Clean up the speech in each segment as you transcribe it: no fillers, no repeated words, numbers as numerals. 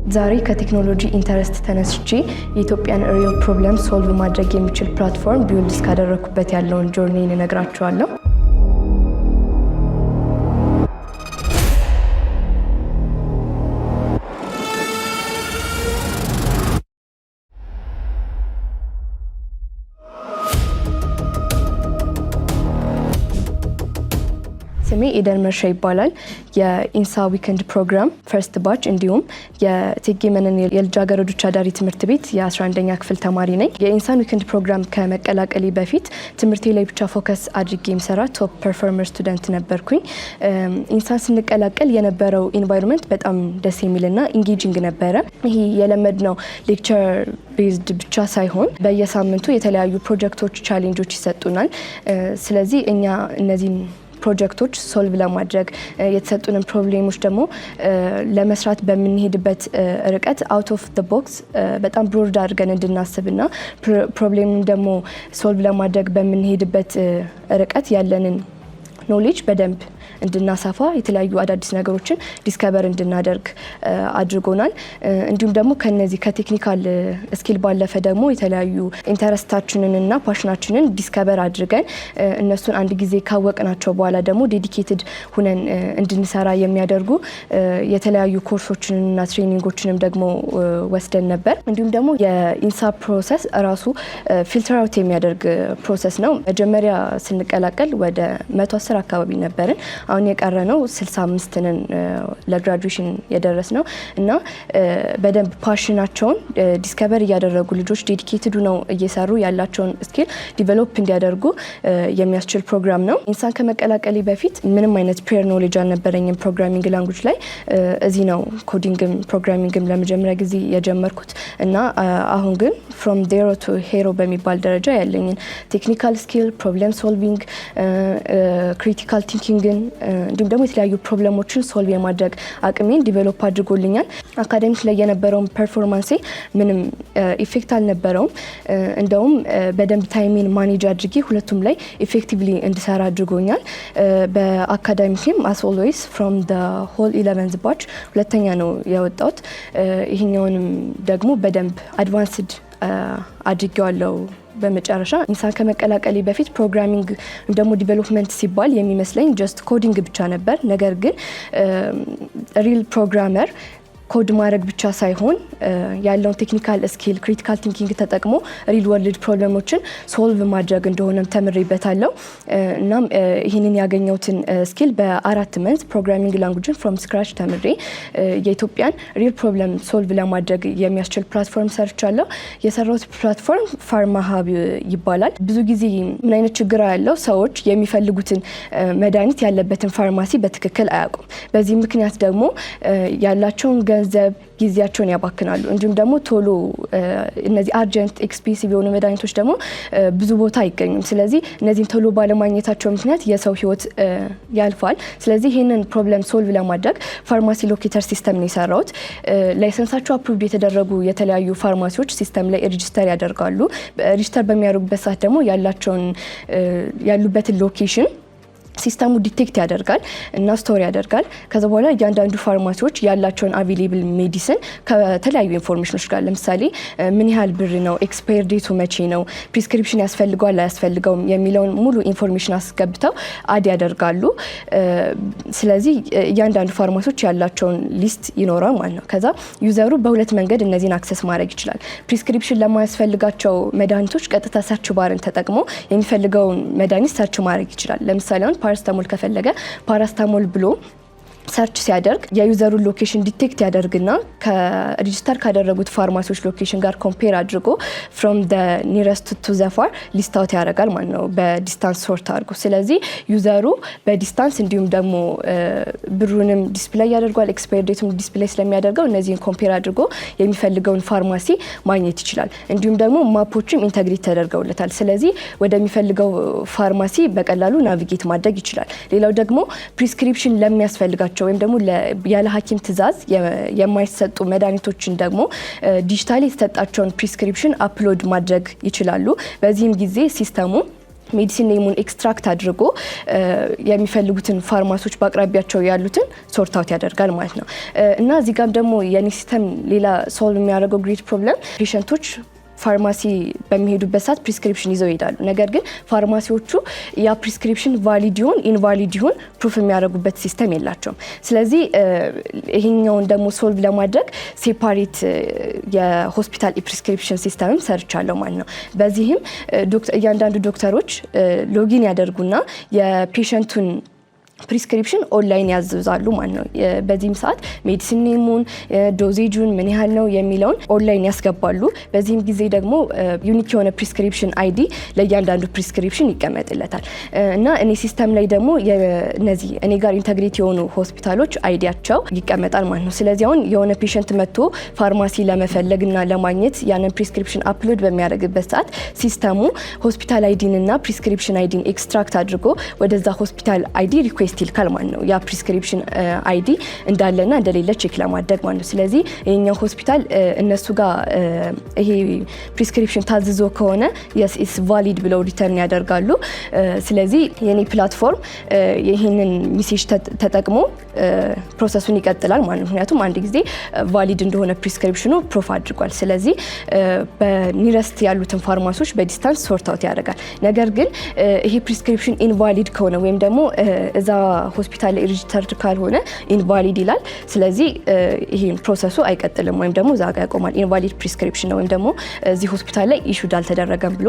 ዛሬ ከቴክኖሎጂ ኢንተረስት ተነስቼ የኢትዮጵያን ሪል ፕሮብለም ሶልቭ ማድረግ የሚችል ፕላትፎርም ቢውልድ እስካደረኩበት ያለውን ጆርኒን እነግራችኋለሁ። ስሜ ኤደን መርሻ ይባላል። የኢንሳ ዊክንድ ፕሮግራም ፈርስት ባች እንዲሁም የእቴጌ መነን የልጃገረዶች አዳሪ ትምህርት ቤት የ11ኛ ክፍል ተማሪ ነኝ። የኢንሳን ዊክንድ ፕሮግራም ከመቀላቀሌ በፊት ትምህርቴ ላይ ብቻ ፎከስ አድርጌ የምሰራ ቶፕ ፐርፎርመር ስቱደንት ነበርኩኝ። ኢንሳን ስንቀላቀል የነበረው ኢንቫይሮንመንት በጣም ደስ የሚልና ኢንጌጂንግ ነበረ። ይሄ የለመድነው ሌክቸር ቤዝድ ብቻ ሳይሆን በየሳምንቱ የተለያዩ ፕሮጀክቶች፣ ቻሌንጆች ይሰጡናል። ስለዚህ እኛ እነዚህን ፕሮጀክቶች ሶልቭ ለማድረግ የተሰጡንን ፕሮብሌሞች ደግሞ ለመስራት በምንሄድበት ርቀት አውት ኦፍ ዘ ቦክስ በጣም ብሮድ አድርገን እንድናስብና ፕሮብሌሙን ደግሞ ሶልቭ ለማድረግ በምንሄድበት ርቀት ያለንን ኖሌጅ በደንብ እንድናሰፋ የተለያዩ አዳዲስ ነገሮችን ዲስከቨር እንድናደርግ አድርጎናል። እንዲሁም ደግሞ ከነዚህ ከቴክኒካል ስኪል ባለፈ ደግሞ የተለያዩ ኢንተረስታችንንና ፓሽናችንን ዲስከቨር አድርገን እነሱን አንድ ጊዜ ካወቅናቸው በኋላ ደግሞ ዴዲኬትድ ሁነን እንድንሰራ የሚያደርጉ የተለያዩ ኮርሶችንና ትሬኒንጎችንም ደግሞ ወስደን ነበር። እንዲሁም ደግሞ የኢንሳ ፕሮሰስ ራሱ ፊልተር አውት የሚያደርግ ፕሮሰስ ነው። መጀመሪያ ስንቀላቀል ወደ 110 አካባቢ ነበርን። አሁን የቀረነው 65 ነን ለግራጁዌሽን የደረስነው እና በደንብ ፓሽናቸውን ዲስከቨር እያደረጉ ልጆች ዴዲኬትድ ነው እየሰሩ ያላቸውን ስኪል ዲቨሎፕ እንዲያደርጉ የሚያስችል ፕሮግራም ነው። ኢንሳን ከመቀላቀሌ በፊት ምንም አይነት ፕሪየር ኖሌጅ አልነበረኝም ፕሮግራሚንግ ላንጉጅ ላይ። እዚህ ነው ኮዲንግም ፕሮግራሚንግም ለመጀመሪያ ጊዜ የጀመርኩት እና አሁን ግን ፍሮም ዜሮ ቱ ሄሮ በሚባል ደረጃ ያለኝን ቴክኒካል ስኪል፣ ፕሮብለም ሶልቪንግ፣ ክሪቲካል ቲንኪንግን እንዲሁም ደግሞ የተለያዩ ፕሮብለሞችን ሶልቭ የማድረግ አቅሜን ዲቨሎፕ አድርጎልኛል። አካዳሚክ ላይ የነበረውን ፐርፎርማንሴ ምንም ኢፌክት አልነበረውም። እንደውም በደንብ ታይሜን ማኔጅ አድርጌ ሁለቱም ላይ ኢፌክቲቭሊ እንድሰራ አድርጎኛል። በአካዳሚክም አስ ኦልዌይስ ፍሮም ዘ ሆል 11th ባች ሁለተኛ ነው የወጣሁት። ይሄኛውንም ደግሞ በደንብ አድቫንስድ አድርጌዋለሁ። በመጨረሻ ኢንሳን ከመቀላቀሌ በፊት ፕሮግራሚንግ ደግሞ ዲቨሎፕመንት ሲባል የሚመስለኝ ጀስት ኮዲንግ ብቻ ነበር። ነገር ግን ሪል ፕሮግራመር ኮድ ማድረግ ብቻ ሳይሆን ያለውን ቴክኒካል ስኪል ክሪቲካል ቲንኪንግ ተጠቅሞ ሪል ወርልድ ፕሮብለሞችን ሶልቭ ማድረግ እንደሆነም ተምሬበታለሁ። እናም ይህንን ያገኘሁትን ስኪል በ4 መንዝ ፕሮግራሚንግ ላንጉጅን ፍሮም ስክራች ተምሬ የኢትዮጵያን ሪል ፕሮብለም ሶልቭ ለማድረግ የሚያስችል ፕላትፎርም ሰርቻለሁ። የሰራሁት ፕላትፎርም ፋርማሀብ ይባላል። ብዙ ጊዜ ምን አይነት ችግር ያለው ሰዎች የሚፈልጉትን መድኃኒት ያለበትን ፋርማሲ በትክክል አያውቁም። በዚህ ምክንያት ደግሞ ያላቸውን ገንዘብ ጊዜያቸውን ያባክናሉ። እንዲሁም ደግሞ ቶሎ እነዚህ አርጀንት ኤክስፔንሲቭ የሆኑ መድኃኒቶች ደግሞ ብዙ ቦታ አይገኙም። ስለዚህ እነዚህን ቶሎ ባለማግኘታቸው ምክንያት የሰው ሕይወት ያልፋል። ስለዚህ ይህንን ፕሮብለም ሶልቭ ለማድረግ ፋርማሲ ሎኬተር ሲስተም ነው የሰራሁት። ላይሰንሳቸው አፕሩቭድ የተደረጉ የተለያዩ ፋርማሲዎች ሲስተም ላይ ሬጂስተር ያደርጋሉ። ሬጂስተር በሚያደርጉበት ሰዓት ደግሞ ያሉበትን ሎኬሽን ሲስተሙ ዲቴክት ያደርጋል እና ስቶር ያደርጋል። ከዛ በኋላ እያንዳንዱ ፋርማሲዎች ያላቸውን አቬሌብል ሜዲሲን ከተለያዩ ኢንፎርሜሽኖች ጋር ለምሳሌ ምን ያህል ብር ነው፣ ኤክስፓየር ዴቱ መቼ ነው፣ ፕሪስክሪፕሽን ያስፈልገዋል አያስፈልገውም የሚለውን ሙሉ ኢንፎርሜሽን አስገብተው አድ ያደርጋሉ። ስለዚህ እያንዳንዱ ፋርማሲዎች ያላቸውን ሊስት ይኖራል ማለት ነው። ከዛ ዩዘሩ በሁለት መንገድ እነዚህን አክሰስ ማድረግ ይችላል። ፕሪስክሪፕሽን ለማያስፈልጋቸው መድኃኒቶች ቀጥታ ሰርች ባርን ተጠቅሞ የሚፈልገውን መድኃኒት ሰርች ማድረግ ይችላል። ለምሳሌ ፓራስታሞል ከፈለገ ፓራስታሞል ብሎ ሰርች ሲያደርግ የዩዘሩን ሎኬሽን ዲቴክት ያደርግና ከሬጂስተር ካደረጉት ፋርማሲዎች ሎኬሽን ጋር ኮምፔር አድርጎ ፍሮም ዘ ኒረስት ቱ ዘ ፋር ሊስት አውት ያደርጋል ማለት ነው፣ በዲስታንስ ሶርት አድርጎ። ስለዚህ ዩዘሩ በዲስታንስ እንዲሁም ደግሞ ብሩንም ዲስፕሌይ ያደርጓል፣ ኤክስፓየር ዴቱም ዲስፕሌይ ስለሚያደርገው እነዚህን ኮምፔር አድርጎ የሚፈልገውን ፋርማሲ ማግኘት ይችላል። እንዲሁም ደግሞ ማፖችም ኢንተግሬት ተደርገውለታል። ስለዚህ ወደሚፈልገው ፋርማሲ በቀላሉ ናቪጌት ማድረግ ይችላል። ሌላው ደግሞ ፕሪስክሪፕሽን ለሚያስፈልጋቸው ወይም ደግሞ ያለ ሐኪም ትዕዛዝ የማይሰጡ መድኃኒቶችን ደግሞ ዲጂታሊ የተሰጣቸውን ፕሪስክሪፕሽን አፕሎድ ማድረግ ይችላሉ። በዚህም ጊዜ ሲስተሙ ሜዲሲን ኔሙን ኤክስትራክት አድርጎ የሚፈልጉትን ፋርማሲዎች በአቅራቢያቸው ያሉትን ሶርት አውት ያደርጋል ማለት ነው። እና እዚህ ጋር ደግሞ የኔ ሲስተም ሌላ ሶልቭ የሚያደርገው ግሬት ፕሮብለም ፔሸንቶች ፋርማሲ በሚሄዱበት ሰዓት ፕሪስክሪፕሽን ይዘው ይሄዳሉ። ነገር ግን ፋርማሲዎቹ ያ ፕሪስክሪፕሽን ቫሊድ ይሁን ኢንቫሊድ ይሁን ፕሩፍ የሚያደርጉበት ሲስተም የላቸውም። ስለዚህ ይሄኛውን ደግሞ ሶልቭ ለማድረግ ሴፓሬት የሆስፒታል ፕሪስክሪፕሽን ሲስተምም ሰርቻለሁ ማለት ነው። በዚህም እያንዳንዱ ዶክተሮች ሎጊን ያደርጉና የፔሸንቱን ፕሪስክሪፕሽን ኦንላይን ያዘዛሉ ማለት ነው። በዚህም ሰዓት ሜዲሲን ኔሙን ዶዜጁን ምን ያህል ነው የሚለውን ኦንላይን ያስገባሉ። በዚህም ጊዜ ደግሞ ዩኒክ የሆነ ፕሪስክሪፕሽን አይዲ ለእያንዳንዱ ፕሪስክሪፕሽን ይቀመጥለታል እና እኔ ሲስተም ላይ ደግሞ እነዚህ እኔ ጋር ኢንተግሬት የሆኑ ሆስፒታሎች አይዲያቸው ይቀመጣል ማለት ነው። ስለዚህ አሁን የሆነ ፔሸንት መጥቶ ፋርማሲ ለመፈለግ እና ለማግኘት ያንን ፕሪስክሪፕሽን አፕሎድ በሚያደርግበት ሰዓት ሲስተሙ ሆስፒታል አይዲን እና ፕሪስክሪፕሽን አይዲን ኤክስትራክት አድርጎ ወደዛ ሆስፒታል አይዲ ሪኩዌስት ይልካል ማለት ነው። ያ ፕሪስክሪፕሽን አይዲ እንዳለና እንደሌለ ቼክ ለማድረግ ማለት ነው። ስለዚህ የኛው ሆስፒታል እነሱ ጋር ይሄ ፕሪስክሪፕሽን ታዝዞ ከሆነ yes it's valid ብለው ሪተርን ያደርጋሉ። ስለዚህ የኔ ፕላትፎርም ይሄንን ሜሴጅ ተጠቅሞ ፕሮሰሱን ይቀጥላል ማለት ነው። ምክንያቱም አንድ ጊዜ ቫሊድ እንደሆነ ፕሪስክሪፕሽኑ ፕሩፍ አድርጓል። ስለዚህ በኒረስት ያሉትን ፋርማሲዎች በዲስታንስ ሶርት አውት ያደርጋል። ነገር ግን ይሄ ፕሪስክሪፕሽን ኢንቫሊድ ከሆነ ወይም ደግሞ እዛ ሆስፒታል ላይ ሬጂስተርድ ካልሆነ ኢንቫሊድ ይላል። ስለዚህ ይሄን ፕሮሰሱ አይቀጥልም ወይም ደግሞ እዛ ጋር ያቆማል። ኢንቫሊድ ፕሪስክሪፕሽን ነው ወይም ደግሞ እዚህ ሆስፒታል ላይ ኢሹድ አልተደረገም ብሎ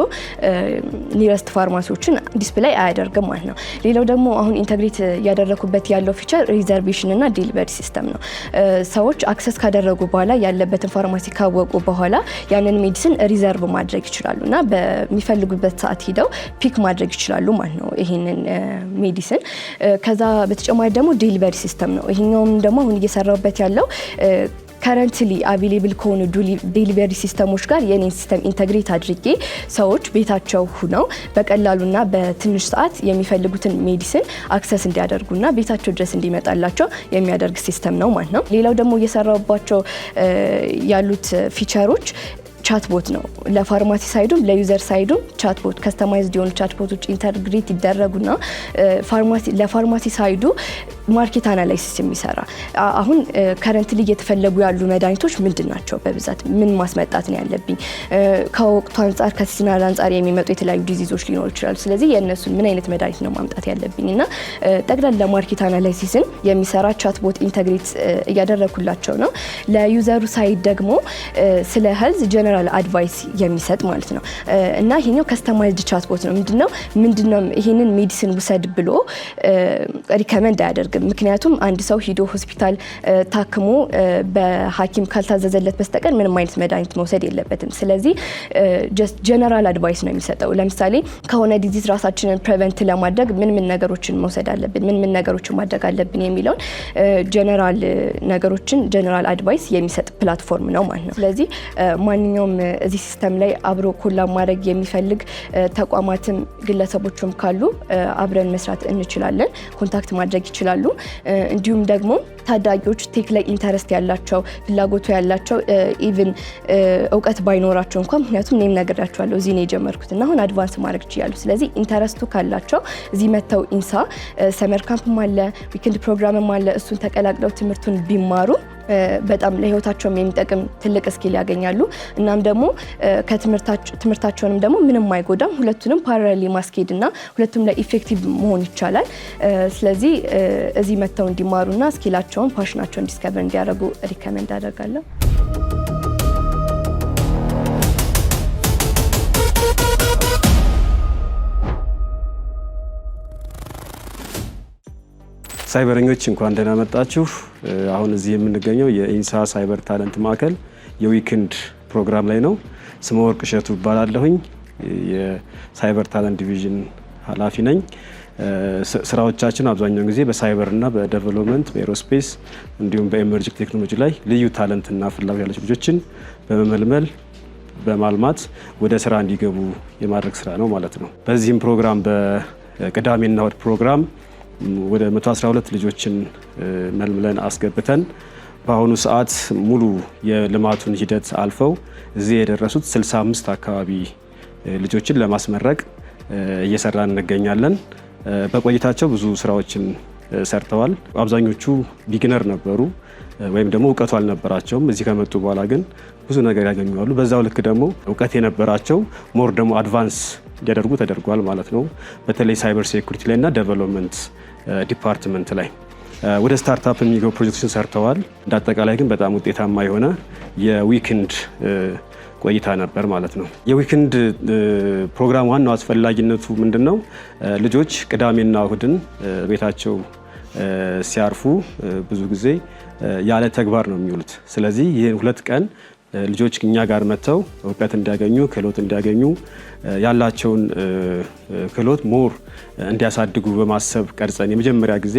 ኒረስት ፋርማሲዎችን ዲስፕሌይ አያደርግም ማለት ነው። ሌላው ደግሞ አሁን ኢንተግሬት ያደረኩበት ያለው ፊቸር ሪዘርቬሽን እና ዴሊቨሪ ሲስተም ነው። ሰዎች አክሰስ ካደረጉ በኋላ ያለበትን ፋርማሲ ካወቁ በኋላ ያንን ሜዲሲን ሪዘርቭ ማድረግ ይችላሉ እና በሚፈልጉበት ሰዓት ሄደው ፒክ ማድረግ ይችላሉ ማለት ነው ይሄንን ሜዲሲን። ከዛ በተጨማሪ ደግሞ ዴሊቨሪ ሲስተም ነው። ይሄኛውም ደግሞ አሁን እየሰራሁበት ያለው ከረንትሊ አቬሌብል ከሆኑ ዴሊቨሪ ሲስተሞች ጋር የኔን ሲስተም ኢንተግሬት አድርጌ ሰዎች ቤታቸው ሆነው በቀላሉና በትንሽ ሰዓት የሚፈልጉትን ሜዲሲን አክሰስ እንዲያደርጉና ቤታቸው ድረስ እንዲመጣላቸው የሚያደርግ ሲስተም ነው ማለት ነው። ሌላው ደግሞ እየሰራሁባቸው ያሉት ፊቸሮች ቻትቦት ነው። ለፋርማሲ ሳይዱም ለዩዘር ሳይዱም ቻትቦት ከስተማይዝድ የሆኑ ቻትቦቶች ኢንተግሬት ይደረጉና ለፋርማሲ ሳይዱ ማርኬት አናላይሲስ የሚሰራ አሁን ከረንትሊ እየተፈለጉ ያሉ መድኃኒቶች ምንድን ናቸው፣ በብዛት ምን ማስመጣት ነው ያለብኝ፣ ከወቅቱ አንጻር ከሲዝናል አንጻር የሚመጡ የተለያዩ ዲዚዞች ሊኖሩ ይችላሉ። ስለዚህ የእነሱን ምን አይነት መድኃኒት ነው ማምጣት ያለብኝ እና ጠቅላላ ለማርኬት አናላይሲስን የሚሰራ ቻትቦት ኢንተግሬት እያደረኩላቸው ነው። ለዩዘሩ ሳይድ ደግሞ ስለ ሄልዝ ጀነራል አድቫይስ የሚሰጥ ማለት ነው እና ይሄኛው ከስተማይዝድ ቻትቦት ነው። ምንድነው ይሄንን ሜዲሲን ውሰድ ብሎ ሪከመንድ አያደርግም። ምክንያቱም አንድ ሰው ሂዶ ሆስፒታል ታክሞ በሐኪም ካልታዘዘለት በስተቀር ምንም አይነት መድኃኒት መውሰድ የለበትም። ስለዚህ ጀስት ጀነራል አድቫይስ ነው የሚሰጠው። ለምሳሌ ከሆነ ዲዚዝ ራሳችንን ፕሪቨንት ለማድረግ ምን ነገሮችን መውሰድ አለብን፣ ምን ነገሮችን ማድረግ አለብን የሚለውን ጀነራል ነገሮችን ጀነራል አድቫይስ የሚሰጥ ፕላትፎርም ነው ማለት ነው። ስለዚህ ማንኛውም እዚህ ሲስተም ላይ አብሮ ኮላብ ማድረግ የሚፈልግ ተቋማትም ግለሰቦችም ካሉ አብረን መስራት እንችላለን፣ ኮንታክት ማድረግ ይችላሉ። እንዲሁም ደግሞ ታዳጊዎች ቴክ ላይ ኢንተረስት ያላቸው ፍላጎቱ ያላቸው ኢቭን እውቀት ባይኖራቸው እንኳን ምክንያቱም እኔም ነግሬያቸዋለሁ እዚህ ነው የጀመርኩት እና አሁን አድቫንስ ማድረግ ይችላሉ። ስለዚህ ኢንተረስቱ ካላቸው እዚህ መተው ኢንሳ ሰመር ካምፕም አለ ዊኬንድ ፕሮግራምም አለ እሱን ተቀላቅለው ትምህርቱን ቢማሩ በጣም ለህይወታቸውም የሚጠቅም ትልቅ ስኪል ያገኛሉ። እናም ደግሞ ከትምህርታቸውንም ደግሞ ምንም አይጎዳም። ሁለቱንም ፓራሌሊ ማስኬድና ሁለቱም ላይ ኢፌክቲቭ መሆን ይቻላል። ስለዚህ እዚህ መተው እንዲማሩና ስኪላቸውን ፓሽናቸውን ዲስከቨር እንዲያደርጉ ሪከመንድ አደርጋለሁ። ሳይበረኞች እንኳን ደህና መጣችሁ። አሁን እዚህ የምንገኘው የኢንሳ ሳይበር ታለንት ማዕከል የዊክንድ ፕሮግራም ላይ ነው። ስመወርቅ እሸቱ እባላለሁኝ። የሳይበር ታለንት ዲቪዥን ኃላፊ ነኝ። ስራዎቻችን አብዛኛውን ጊዜ በሳይበርና በዴቨሎፕመንት በኤሮስፔስ እንዲሁም በኤመርጂንግ ቴክኖሎጂ ላይ ልዩ ታለንትና ፍላጎት ያላቸው ልጆችን በመመልመል በማልማት ወደ ስራ እንዲገቡ የማድረግ ስራ ነው ማለት ነው። በዚህም ፕሮግራም በቅዳሜና እሁድ ፕሮግራም ወደ 112 ልጆችን መልምለን አስገብተን በአሁኑ ሰዓት ሙሉ የልማቱን ሂደት አልፈው እዚህ የደረሱት 65 አካባቢ ልጆችን ለማስመረቅ እየሰራን እንገኛለን። በቆይታቸው ብዙ ስራዎችን ሰርተዋል። አብዛኞቹ ቢግነር ነበሩ ወይም ደግሞ እውቀቱ አልነበራቸውም። እዚህ ከመጡ በኋላ ግን ብዙ ነገር ያገኙዋሉ። በዛው ልክ ደግሞ እውቀት የነበራቸው ሞር ደግሞ አድቫንስ እንዲያደርጉ ተደርጓል ማለት ነው። በተለይ ሳይበር ሴኩሪቲ ላይ እና ዴቨሎፕመንት ዲፓርትመንት ላይ ወደ ስታርታፕ የሚገቡ ፕሮጀክቶችን ሰርተዋል። እንዳጠቃላይ ግን በጣም ውጤታማ የሆነ የዊክንድ ቆይታ ነበር ማለት ነው። የዊክንድ ፕሮግራም ዋናው አስፈላጊነቱ ምንድነው? ልጆች ቅዳሜና እሁድን ቤታቸው ሲያርፉ ብዙ ጊዜ ያለ ተግባር ነው የሚውሉት። ስለዚህ ይህን 2 ቀን ልጆች እኛ ጋር መጥተው እውቀት እንዲያገኙ፣ ክህሎት እንዲያገኙ፣ ያላቸውን ክህሎት ሞር እንዲያሳድጉ በማሰብ ቀርጸን የመጀመሪያ ጊዜ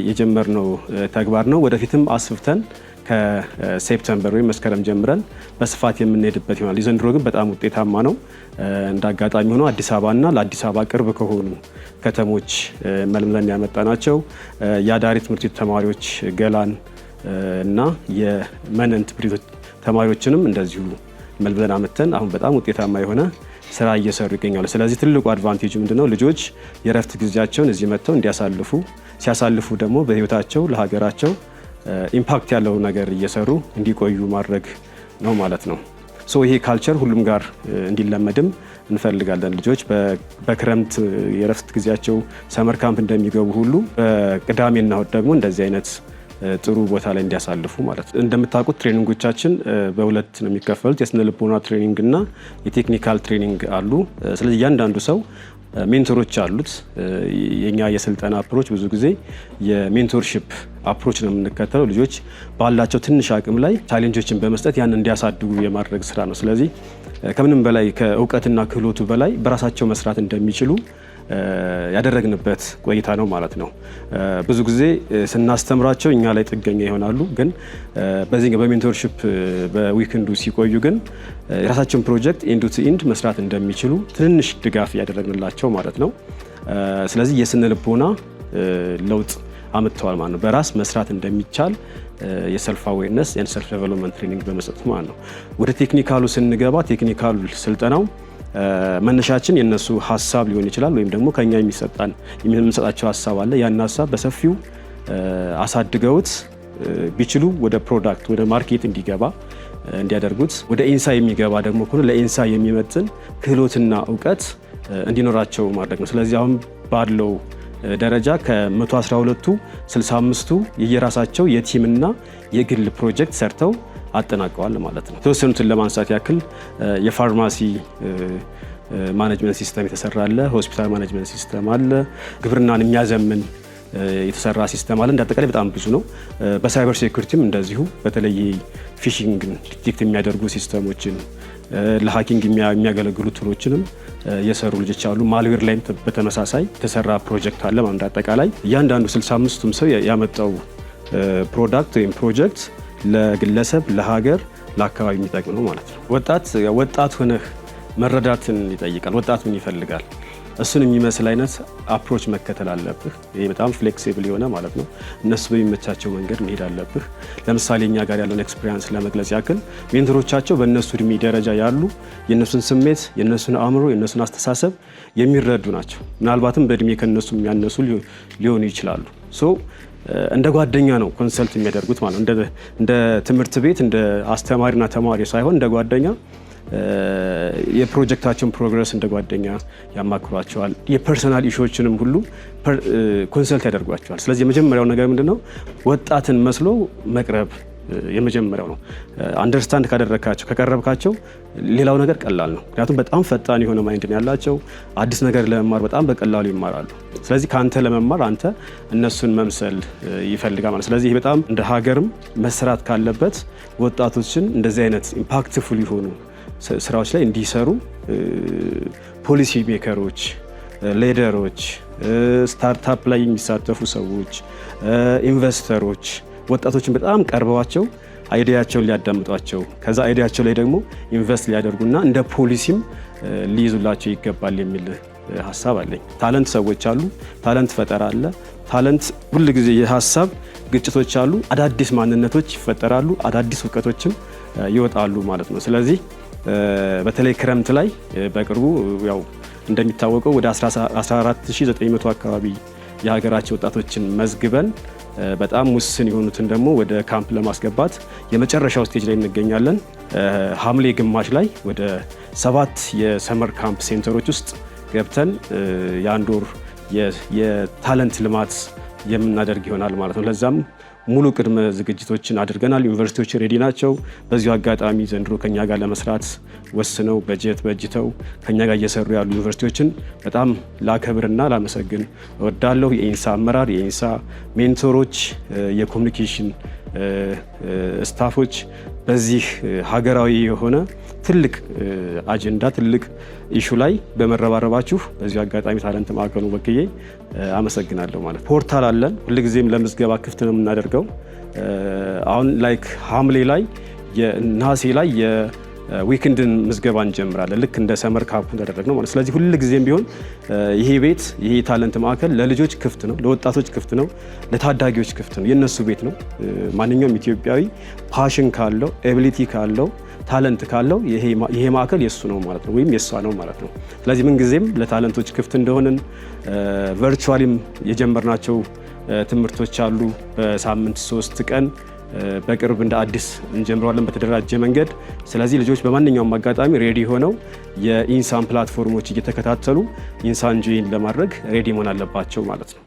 የጀመርነው ተግባር ነው። ወደፊትም አስፍተን ከሴፕተምበር ወይም መስከረም ጀምረን በስፋት የምንሄድበት ይሆናል። የዘንድሮ ግን በጣም ውጤታማ ነው። እንዳጋጣሚ ሆኖ አዲስ አበባና ለአዲስ አበባ ቅርብ ከሆኑ ከተሞች መልምለን ያመጣናቸው የአዳሪ ትምህርት ቤት ተማሪዎች ገላን እና የመነንት ብሪቶች ተማሪዎችንም እንደዚሁ መልምለን አመተን አሁን በጣም ውጤታማ የሆነ ስራ እየሰሩ ይገኛሉ። ስለዚህ ትልቁ አድቫንቴጅ ምንድነው? ልጆች የረፍት ጊዜያቸውን እዚህ መጥተው እንዲያሳልፉ፣ ሲያሳልፉ ደግሞ በህይወታቸው ለሀገራቸው ኢምፓክት ያለው ነገር እየሰሩ እንዲቆዩ ማድረግ ነው ማለት ነው። ይሄ ካልቸር ሁሉም ጋር እንዲለመድም እንፈልጋለን። ልጆች በክረምት የረፍት ጊዜያቸው ሰመር ካምፕ እንደሚገቡ ሁሉ በቅዳሜና እሁድ ደግሞ እንደዚህ አይነት ጥሩ ቦታ ላይ እንዲያሳልፉ ማለት ነው። እንደምታውቁት ትሬኒንጎቻችን በሁለት ነው የሚከፈሉት። የስነ ልቦና ትሬኒንግ እና የቴክኒካል ትሬኒንግ አሉ። ስለዚህ እያንዳንዱ ሰው ሜንቶሮች አሉት። የኛ የስልጠና አፕሮች ብዙ ጊዜ የሜንቶርሺፕ አፕሮች ነው የምንከተለው። ልጆች ባላቸው ትንሽ አቅም ላይ ቻሌንጆችን በመስጠት ያን እንዲያሳድጉ የማድረግ ስራ ነው። ስለዚህ ከምንም በላይ ከእውቀትና ክህሎቱ በላይ በራሳቸው መስራት እንደሚችሉ ያደረግንበት ቆይታ ነው ማለት ነው። ብዙ ጊዜ ስናስተምራቸው እኛ ላይ ጥገኛ ይሆናሉ። ግን በዚህ በሜንቶርሺፕ በዊክንዱ ሲቆዩ ግን የራሳቸውን ፕሮጀክት ኤንድ ቱ ኤንድ መስራት እንደሚችሉ ትንሽ ድጋፍ ያደረግንላቸው ማለት ነው። ስለዚህ የስነ ልቦና ለውጥ አምጥተዋል ማለት ነው። በራስ መስራት እንደሚቻል የሰልፍ አዌርነስ ኤንድ ሰልፍ ዴቨሎፕመንት ትሬኒንግ በመስጠት ማለት ነው። ወደ ቴክኒካሉ ስንገባ ቴክኒካሉ ስልጠናው መነሻችን የነሱ ሀሳብ ሊሆን ይችላል፣ ወይም ደግሞ ከኛ የምንሰጣቸው ሀሳብ አለ። ያን ሀሳብ በሰፊው አሳድገውት ቢችሉ ወደ ፕሮዳክት ወደ ማርኬት እንዲገባ እንዲያደርጉት፣ ወደ ኢንሳ የሚገባ ደግሞ ከሆነ ለኢንሳ የሚመጥን ክህሎትና እውቀት እንዲኖራቸው ማድረግ ነው። ስለዚህ አሁን ባለው ደረጃ ከ112ቱ 65ቱ የየራሳቸው የቲምና የግል ፕሮጀክት ሰርተው አጠናቀዋል ማለት ነው። የተወሰኑትን ለማንሳት ያክል የፋርማሲ ማኔጅመንት ሲስተም የተሰራ አለ፣ ሆስፒታል ማኔጅመንት ሲስተም አለ፣ ግብርናን የሚያዘምን የተሰራ ሲስተም አለ። እንዳጠቃላይ በጣም ብዙ ነው። በሳይበር ሴኩሪቲም እንደዚሁ በተለይ ፊሽንግን ዲቴክት የሚያደርጉ ሲስተሞችን ለሃኪንግ የሚያገለግሉ ቱሎችንም የሰሩ ልጆች አሉ። ማልዌር ላይም በተመሳሳይ የተሰራ ፕሮጀክት አለ። እንዳጠቃላይ እያንዳንዱ 65ቱም ሰው ያመጣው ፕሮዳክት ወይም ፕሮጀክት ለግለሰብ፣ ለሀገር፣ ለአካባቢ የሚጠቅም ነው ማለት ነው። ወጣት ሆነህ መረዳትን ይጠይቃል። ወጣት ምን ይፈልጋል? እሱን የሚመስል አይነት አፕሮች መከተል አለብህ። ይሄ በጣም ፍሌክሲብል የሆነ ማለት ነው። እነሱ በሚመቻቸው መንገድ መሄድ አለብህ። ለምሳሌ እኛ ጋር ያለውን ኤክስፒሪያንስ ለመግለጽ ያክል ሜንተሮቻቸው በእነሱ እድሜ ደረጃ ያሉ የእነሱን ስሜት፣ የእነሱን አእምሮ፣ የእነሱን አስተሳሰብ የሚረዱ ናቸው። ምናልባትም በእድሜ ከእነሱ የሚያነሱ ሊሆኑ ይችላሉ። እንደ ጓደኛ ነው ኮንሰልት የሚያደርጉት ማለት ነው። እንደ ትምህርት ቤት እንደ አስተማሪና ተማሪ ሳይሆን እንደ ጓደኛ የፕሮጀክታቸውን ፕሮግረስ እንደ ጓደኛ ያማክሯቸዋል። የፐርሰናል ኢሹዎችንም ሁሉ ኮንሰልት ያደርጓቸዋል። ስለዚህ የመጀመሪያው ነገር ምንድነው? ወጣትን መስሎ መቅረብ የመጀመሪያው ነው። አንደርስታንድ ካደረካቸው ከቀረብካቸው ሌላው ነገር ቀላል ነው። ምክንያቱም በጣም ፈጣን የሆነ ማይንድ ያላቸው አዲስ ነገር ለመማር በጣም በቀላሉ ይማራሉ። ስለዚህ ከአንተ ለመማር አንተ እነሱን መምሰል ይፈልጋል ማለት። ስለዚህ በጣም እንደ ሀገርም መስራት ካለበት ወጣቶችን እንደዚህ አይነት ኢምፓክትፉል የሆኑ ስራዎች ላይ እንዲሰሩ ፖሊሲ ሜከሮች፣ ሊደሮች፣ ስታርታፕ ላይ የሚሳተፉ ሰዎች፣ ኢንቨስተሮች ወጣቶችን በጣም ቀርበዋቸው አይዲያቸውን ሊያዳምጧቸው ከዛ አይዲያቸው ላይ ደግሞ ኢንቨስት ሊያደርጉና እንደ ፖሊሲም ሊይዙላቸው ይገባል የሚል ሀሳብ አለኝ። ታለንት ሰዎች አሉ፣ ታለንት ፈጠራ አለ። ታለንት ሁል ጊዜ የሀሳብ ግጭቶች አሉ፣ አዳዲስ ማንነቶች ይፈጠራሉ፣ አዳዲስ እውቀቶችም ይወጣሉ ማለት ነው። ስለዚህ በተለይ ክረምት ላይ በቅርቡ ያው እንደሚታወቀው ወደ 14900 አካባቢ የሀገራችን ወጣቶችን መዝግበን በጣም ውስን የሆኑትን ደግሞ ወደ ካምፕ ለማስገባት የመጨረሻው ስቴጅ ላይ እንገኛለን። ሐምሌ ግማሽ ላይ ወደ 7 የሰመር ካምፕ ሴንተሮች ውስጥ ገብተን የአንድ ወር የታለንት ልማት የምናደርግ ይሆናል ማለት ነው። ለዛም ሙሉ ቅድመ ዝግጅቶችን አድርገናል። ዩኒቨርሲቲዎች ሬዲ ናቸው። በዚሁ አጋጣሚ ዘንድሮ ከኛ ጋር ለመስራት ወስነው በጀት በጅተው ከኛ ጋር እየሰሩ ያሉ ዩኒቨርሲቲዎችን በጣም ላከብርና ላመሰግን እወዳለሁ። የኢንሳ አመራር፣ የኢንሳ ሜንቶሮች፣ የኮሚኒኬሽን ስታፎች በዚህ ሀገራዊ የሆነ ትልቅ አጀንዳ ትልቅ ኢሹ ላይ በመረባረባችሁ በዚሁ አጋጣሚ ታለንት ማዕከሉ ወክዬ አመሰግናለሁ ማለት ነው። ፖርታል አለን፣ ሁልጊዜም ለምዝገባ ክፍት ነው የምናደርገው። አሁን ላይክ ሐምሌ ላይ የነሐሴ ላይ የዊክንድን ምዝገባ እንጀምራለን፣ ልክ እንደ ሰመር ካምፕ እንዳደረግነው ማለት። ስለዚህ ሁልጊዜም ቢሆን ይሄ ቤት ይሄ ታለንት ማዕከል ለልጆች ክፍት ነው፣ ለወጣቶች ክፍት ነው፣ ለታዳጊዎች ክፍት ነው። የነሱ ቤት ነው። ማንኛውም ኢትዮጵያዊ ፓሽን ካለው ኤቢሊቲ ካለው ታለንት ካለው ይሄ ማዕከል የሱ ነው ማለት ነው፣ ወይም የሷ ነው ማለት ነው። ስለዚህ ምን ጊዜም ለታለንቶች ክፍት እንደሆነን ቨርቹዋሊም የጀመርናቸው ትምህርቶች አሉ። በሳምንት 3 ቀን በቅርብ እንደ አዲስ እንጀምረዋለን በተደራጀ መንገድ። ስለዚህ ልጆች በማንኛውም አጋጣሚ ሬዲ ሆነው የኢንሳን ፕላትፎርሞች እየተከታተሉ ኢንሳን ጆይን ለማድረግ ሬዲ መሆን አለባቸው ማለት ነው።